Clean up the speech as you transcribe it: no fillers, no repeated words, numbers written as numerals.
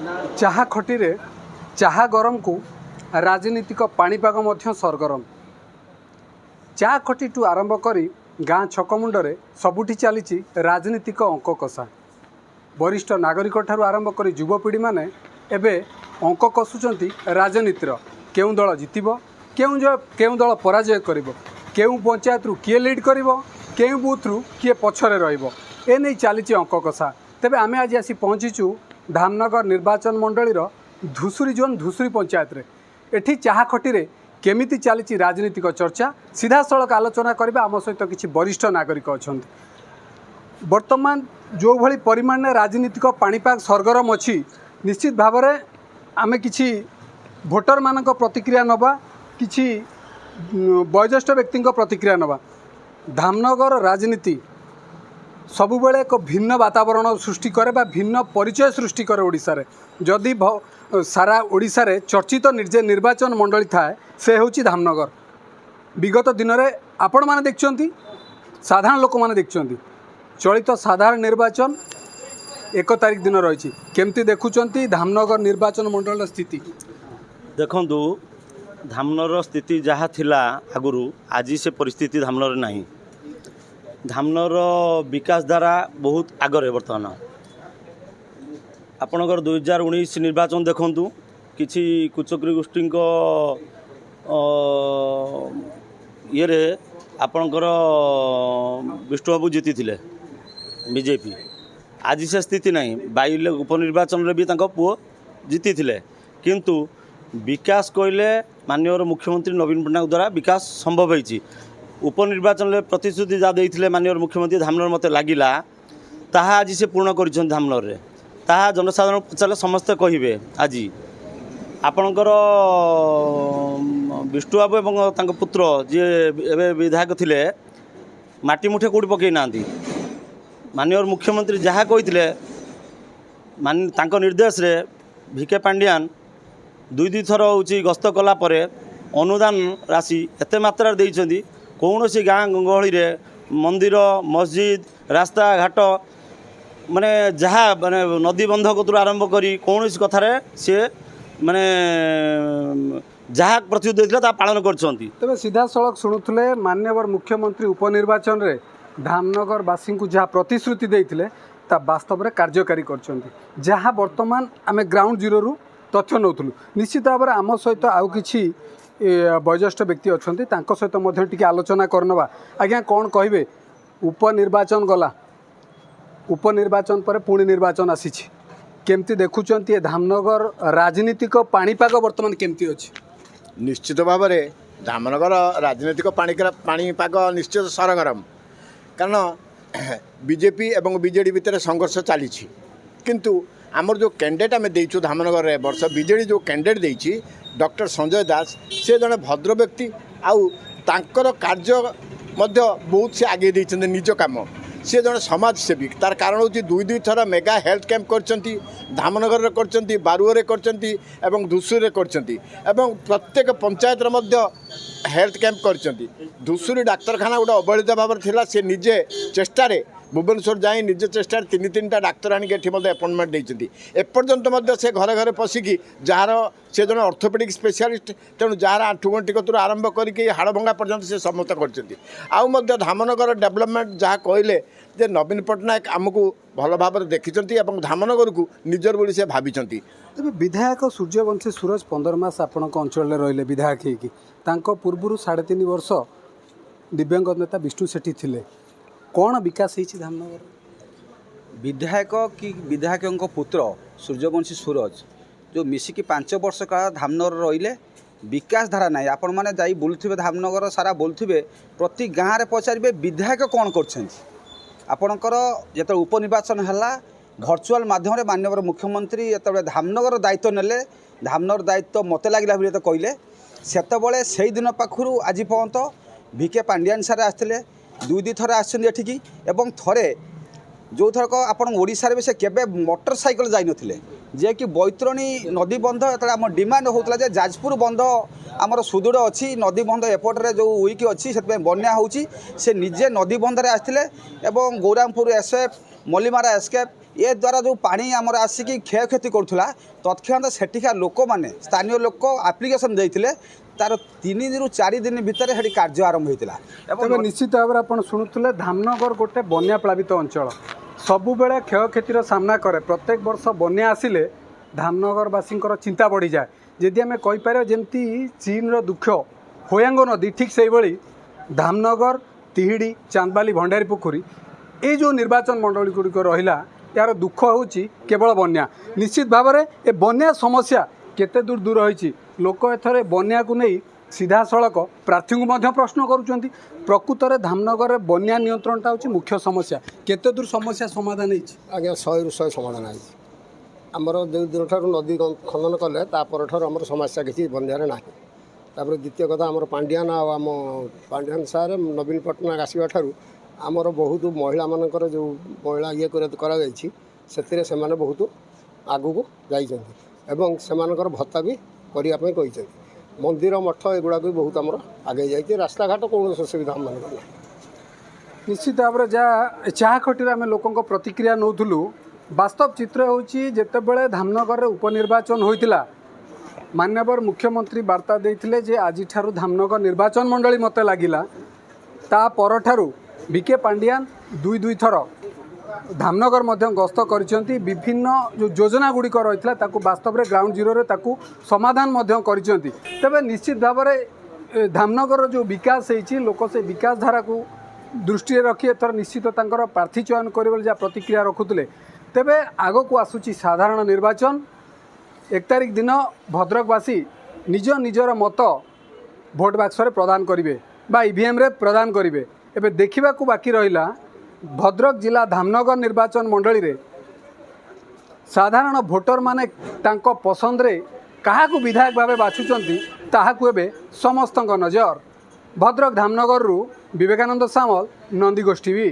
चाहा खटी रे चाहा गरम को राजनीतिक पाणीपाग मध्य सरगरम चा खटी टू आरंभ करी गाँ छकमुंडरे सबुठी चली राजनीतिक अंक कषा वरिष्ठ नागरिक ठारू आरंभ करी युवपीढ़ी माने एबे अंक कसुचंती राजनीतिर केउं दल जितिबो केउं दल पराजय करिबो केउं पंचायत रु किए लीड करिबो केउं बूथ रु किए पछरे रहिबो ए नै चली अंक कषा। तेबे आमे आज आसी पहुँचीचु धामनगर निर्वाचन मंडलीर धुसुरी जोन धुसुरी पंचायत रे एठी चाहा खटी रे केमिति चली राजनीतिक चर्चा सीधा सड़क आलोचना करबा आम सहित किछि वरिष्ठ नागरिक अछंती। वर्तमान जो भली परिमाण में राजनीतिक पाणीपाग सरगरम अच्छी निश्चित भाव में आम कि भोटर मान प्रतिक्रिया नवा कि वयोज्येष्ठ व्यक्ति प्रतिक्रिया नवा। धामनगर राजनीति सबुबले एक भिन्न वातावरण सृष्टि करे बा भिन्न परिचय सृष्टि करे ओडिशा रे। जदि सारा ओडिशा रे चर्चित निर्वाचन मंडली थाए से होची धामनगर। विगत दिन में आपण माने देखछंती साधारण लोक माने देखछंती चलित साधारण निर्वाचन 1 तारिख दिन रही केमती देखुंत धामनगर निर्वाचन मंडल स्थिति देखु धामनगर स्थिति जहाँ थिला आगुरु आज से परिस्थिति धामनगर नहीं। धामनगर विकास धारा बहुत आगरे बर्तमान आपणकर 2019 निर्वाचन देखु किछि कुचक्री गोष्ठी ये आपणकर विष्णुबाबू जीति थे बीजेपी। आज से स्थिति नहीं बाई उपनिर्वाचन में भी पुओ जीति थे किंतु विकास कहले माननीय मुख्यमंत्री नवीन पट्टनायक द्वारा विकास संभव होती। उपनिर्वाचन में प्रतिश्रुति जहाँ देते माननीय मुख्यमंत्री धामनगर मत लगला ताहा आज से पूर्ण कर धामनगर ताहा जनसाधारण पचारे समस्ते कहे आज आपणकर विष्णुबाबू और पुत्र जी एवं विधायक थे माटी मुठे कौटी पकई ना माननीय मुख्यमंत्री जहाँ कहते निर्देश रे भिके पांडियान 2 थर हूँ गस्त कलापर अनुदान राशि एत मात्रा देइछंती कौन सी गाँ गहली रे मंदिर मस्जिद रास्ता घाट माने जहाँ माने नदी बंध कतु आरंभ करी कौन सी कथार सी माने जहाँ प्रतिश्रुति देता पालन करछंती। तबे सीधा सड़क शुणुले माननीय मुख्यमंत्री उपनिर्वाचन रे धामनगरवासी को जहाँ प्रतिश्रुति देते ता वास्तव में कार्यकारी करछंती। जहाँ वर्तमान आम ग्राउंड जीरो रु तथ्य नौलु निश्चित भाव में आम सहित आउ कि वयोज्येष्ठ व्यक्ति अच्छा सहित टी आलोचना करनवा। आज्ञा कौन कहे उपनिर्वाचन गला उपनिर्वाचन पर पुणी निर्वाचन आसी केमती देखुंत धामनगर राजनीतिक पाणीपाग वर्तमान केमती अच्छी। निश्चित भाव में धामनगर राजनीतिक पाणीपाग निश्चित सरगरम कारण बीजेपी एवं बीजेडी भितर संघर्ष चली किंतु आमर जो कैंडिडेट आम देचु धामनगर रे वर्ष बीजेडी जो कैंडिडेट देची डॉक्टर संजय दास से जड़े भद्र व्यक्ति आउ तांकर कार्य मध्य बहुत से आगे देते निज काम सी जड़े समाजसेवी तार कारण हूँ 2 थर मेगा हेल्थ कैंप करचंती धामनगर रे करचंती बारुअरे करचंती एवं धुसुरी करचंती एवं प्रत्येक पंचायत रे मध्य हेल्थ कैंप करचंती। धुसुरी डाक्तरखाना गोटे अवहेलित भाव थिला से निजे चेष्टारे भुवनेश्वर जाई निज चेष्टार 3-3टा डाक्तर आनिक एठी मध्य अपॉइंटमेंट देइछंती। एपर्यंत मध्य से घरे घरे पशिकी जार से जन ऑर्थोपेडिक स्पेशलिस्ट तेणु जार आंठुगंठी कतुर आरंभ करके हाड़ भंगा पर्यंत से समस्त करछंती। आउ मध्य धामनगर डेवलपमेंट जहाँ कहले जे नवीन पट्टनायक आमको भल भाव देखिछंती एवं धामनगर को निजर बोली से भाविछंती। तबे विधायक सूर्यवंशी सूरज 15 मास आपणक अंचल रहिले विधायक हेकी तांको पूर्वरु 3.5 वर्ष दिव्यांग नेता विष्णु सेठी थिले कौन विकास होती धामनगर विधायक कि विधायक पुत्र सूर्यवंशी सूरज जो मिसिकी 5 वर्ष काल धामनगर रहिले विकास धारा ना आपण मैंने जा बुलुवे धामनगर सारा बुलुवे प्रति गाँव में पचारे विधायक कौन करपणकर जो उपनिर्वाचन है भर्चुआल माध्यम माननीय मुख्यमंत्री जो धामनगर दायित्व नेले धामनगर दायित्व मत लगे बोले तो कहले सेतबले से दिन पाखु आज पर्यंत भिके पांडियान सारे आसते 2 थर आठिकी एवं थरे जो थरक आपण ओडिशा रे से केबे मोटरसाइकेल जाई नथिले जे कि बैतरणी नदी बंध एतले आम डिमांड होतला जे जाजपुर बंध आमर सुदृढ़ अच्छी नदी बंध एपटे जो वीक अच्छी से बन्या होची से निजे नदी बंधरे आसते एवं गौरामपुर एसएफ मल्लिमारा एस्केप ए द्वारा जो पानी आमर आसिक क्षयक्षति करूला तत्क्षणात सेठिका लोक मैंने स्थानीय लोक आप्लिकेसन देते तार 3 ରୁ 4 दिन भितर से कार्य आरंभ होता तेज निश्चित भाव में आप शुणुले धामनगर गोटे बन्या प्लावित अंचल सबुबले क्षयक्षतिर सामना करे प्रत्येक वर्ष बन्या आसिले धामनगरवासी चिंता बढ़ी जाए जदि आम कहीपर जमी चीन दुख होयांग नदी ठीक से भाई धामनगर तिहिड़ी चांदबाली भंडारी पुखुरी ये जो निर्वाचन मंडली गुड़िक रहा यार दुख होची केवल बन्या निश्चित भाव में ए बन्या समस्या केते दूर दूर होईची लोक एथरे बन्या को नहीं सीधा सड़क प्रार्थी को प्रश्न करुँच प्रकृत में धामनगर में बन्या नियंत्रणटा हूँ मुख्य समस्या केते दूर समस्या समाधान होईची आज्ञा 100 ରୁ 100 समाधान है आमर जो दिन ठार नदी खनन कले तापर आम समस्या किसी बन्यार ना तापर द्वितीय कथा आम पांड्यान आम पांड्यान सारे नवीन पट्टनायक आसवा ठारू आमर बहुत महिला मानकर जो महिला ये से बहुत आगू को जाइछन्ति से भत्ता भी करने को मंदिर मठ एगुड़ा भी बहुत आमर आगे जाइए रास्ता घाट कौन असुविधा आम मान निश्चित भाव में जहाँ चाह खटीर आम लोकों प्रतिक्रिया नौलु वास्तव चित्र होची जेतेबेले धामनगर उपनिर्वाचन होइतिला माननीय मुख्यमंत्री वार्ता देइथिले जे आज ठारू धामनगर निर्वाचन मंडली मते लागिला ता परठारू बीके पांडियान दुई थर धामनगर मध्य गस्त करिसेंती विभिन्न जो योजना गुड़िक रही ताकू वास्तव में ग्राउंड जीरो रे ताकू समाधान मध्य करिसेंती तबे निश्चित भाव में धामनगर जो विकास होइछि लोक से विकास धारा को दृष्टि रखी एथर निश्चित तांकर प्रार्थी चयन करिबल जा प्रतिक्रिया रखुतले तेबे आगो को आसुची साधारण निर्वाचन 1 तारिख दिन भद्रकवासी निज निजर मत भोट बाक्स रे प्रदान करिवे बा ईवीएम रे प्रदान करिवे एबे देखिबा को बाकी रहिला भद्रक जिला धामनगर निर्वाचन मंडली रे साधारण भोटर माने तांको पसंद रे काहाकू विधायक भावे बाछुचंती ताहाकू एबे समस्तଙ୍କ नजर भद्रक धामनगर रु विवेकानंद सामल नंदीगोष्ठी भी।